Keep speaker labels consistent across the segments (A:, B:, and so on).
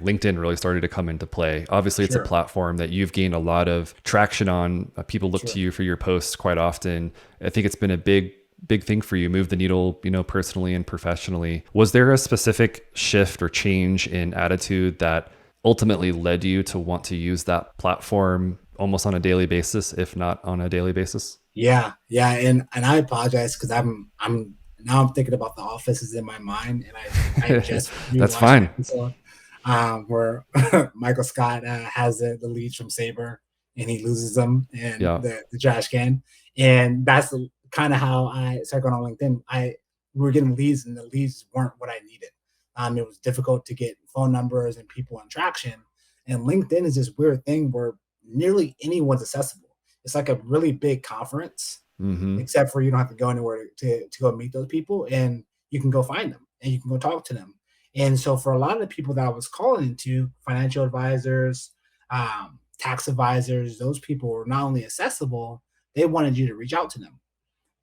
A: LinkedIn really started to come into play. Obviously, it's a
B: Sure,
A: platform that you've gained a lot of traction on. People look to
B: sure.
A: you for your posts quite often. I think it's been a big thing for you, move the needle, personally and professionally. Was there a specific shift or change in attitude that ultimately led you to want to use that platform almost on a daily basis, if not on a daily basis?
B: Yeah, yeah, and I apologize because I'm now I'm thinking about The Office is in my mind, and I just
A: That's
B: rewatched the
A: fine.
B: episode where Michael Scott has the leads from Saber, and he loses them in
A: Yeah.
B: the trash can, and that's kind of how I started going on LinkedIn. We were getting leads, and the leads weren't what I needed. It was difficult to get phone numbers and people on traction, and LinkedIn is this weird thing where nearly anyone's accessible. It's like a really big conference,
A: Hmm.
B: except for you don't have to go anywhere to go meet those people, and you can go find them and you can go talk to them. And so for a lot of the people that I was calling into, financial advisors, tax advisors, those people were not only accessible, they wanted you to reach out to them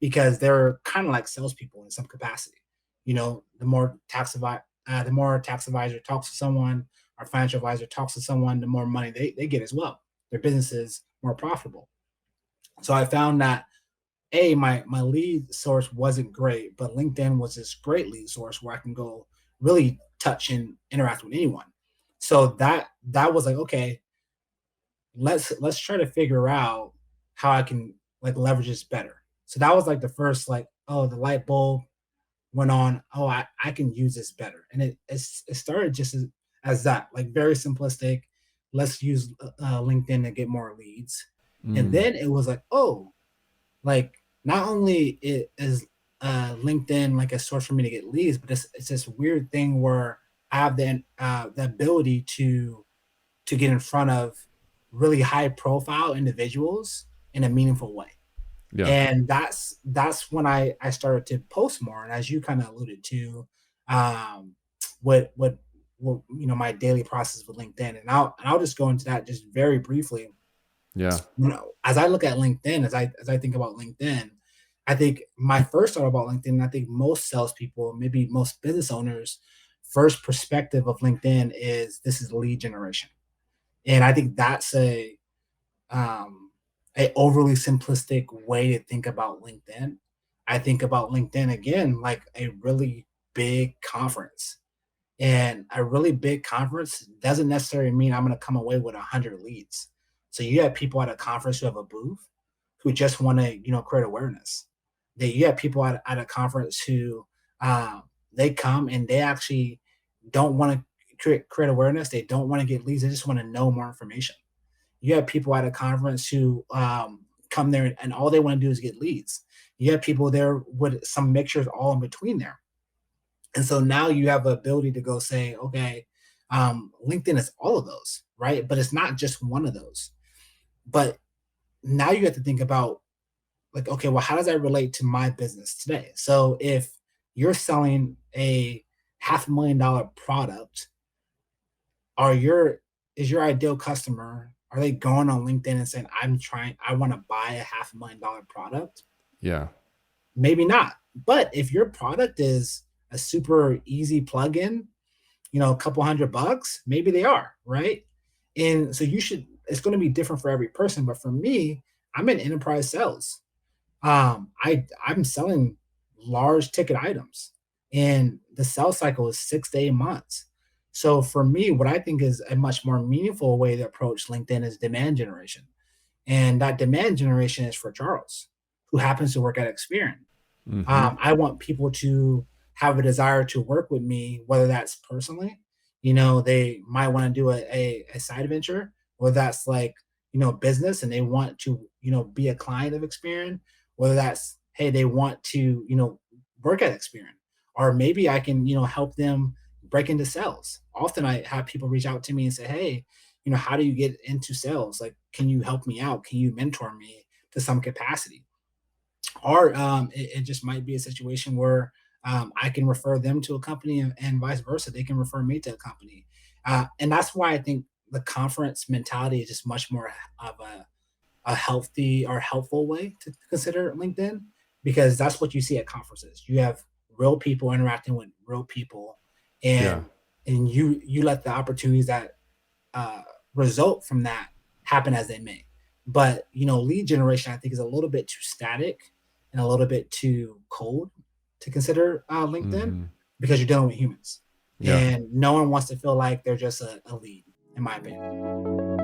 B: because they're kind of like salespeople in some capacity. You know, the more tax advisor talks to someone, or financial advisor talks to someone, the more money they get as well. Their business is more profitable. So I found that my lead source wasn't great, but LinkedIn was this great lead source where I can go really touch and interact with anyone. So that was like, okay, let's try to figure out how I can like leverage this better. So that was like the first like, oh, the light bulb went on. Oh, I can use this better. And it started just as that, like very simplistic. Let's use LinkedIn to get more leads. And
A: Mm.
B: then it was like, oh, like not only is LinkedIn like a source for me to get leads, but it's this weird thing where I have the ability to get in front of really high profile individuals in a meaningful way.
A: Yeah.
B: And that's when I started to post more. And as you kind of alluded to, um, what my daily process with LinkedIn, and I'll just go into that just very briefly.
A: Yeah.
B: As I look at LinkedIn, as I think about LinkedIn, I think my first thought about LinkedIn, and I think most salespeople, maybe most business owners, first perspective of LinkedIn is this is lead generation, and I think that's um, a overly simplistic way to think about LinkedIn. I think about LinkedIn again like a really big conference, and a really big conference doesn't necessarily mean I'm going to come away with 100 leads. So you have people at a conference who have a booth who just want to, create awareness. You have people at a conference who they come and they actually don't want to create awareness. They don't want to get leads. They just want to know more information. You have people at a conference who come there and all they want to do is get leads. You have people there with some mixtures all in between there. And so now you have the ability to go say, okay, LinkedIn is all of those, right? But it's not just one of those. But now you have to think about like, okay, well, how does that relate to my business today? So if you're selling a $500,000 product, are your is your ideal customer, are they going on LinkedIn and saying, I want to buy a $500,000 product?
A: Yeah.
B: Maybe not. But if your product is a super easy plugin, a couple $100, maybe they are, right? And so it's going to be different for every person. But for me, I'm in enterprise sales. I'm selling large ticket items, and the sales cycle is 6 to 8 months. So for me, what I think is a much more meaningful way to approach LinkedIn is demand generation. And that demand generation is for Charles, who happens to work at Experian.
A: Hmm.
B: I want people to have a desire to work with me, whether that's personally, they might want to do a side venture, or that's like, business and they want to, be a client of Experian, whether that's, hey, they want to, work at Experian, or maybe I can, help them break into sales. Often I have people reach out to me and say, hey, how do you get into sales? Like, can you help me out? Can you mentor me to some capacity? Or it just might be a situation where I can refer them to a company, and vice versa. They can refer me to a company. And that's why I think the conference mentality is just much more of a healthy or helpful way to consider LinkedIn, because that's what you see at conferences. You have real people interacting with real people.
A: Yeah.
B: And and you let the opportunities that uh, result from that happen as they may. But lead generation, I think, is a little bit too static and a little bit too cold to consider LinkedIn
A: Hmm.
B: because you're dealing with humans,
A: Yeah.
B: and no one wants to feel like they're just a lead, in my opinion.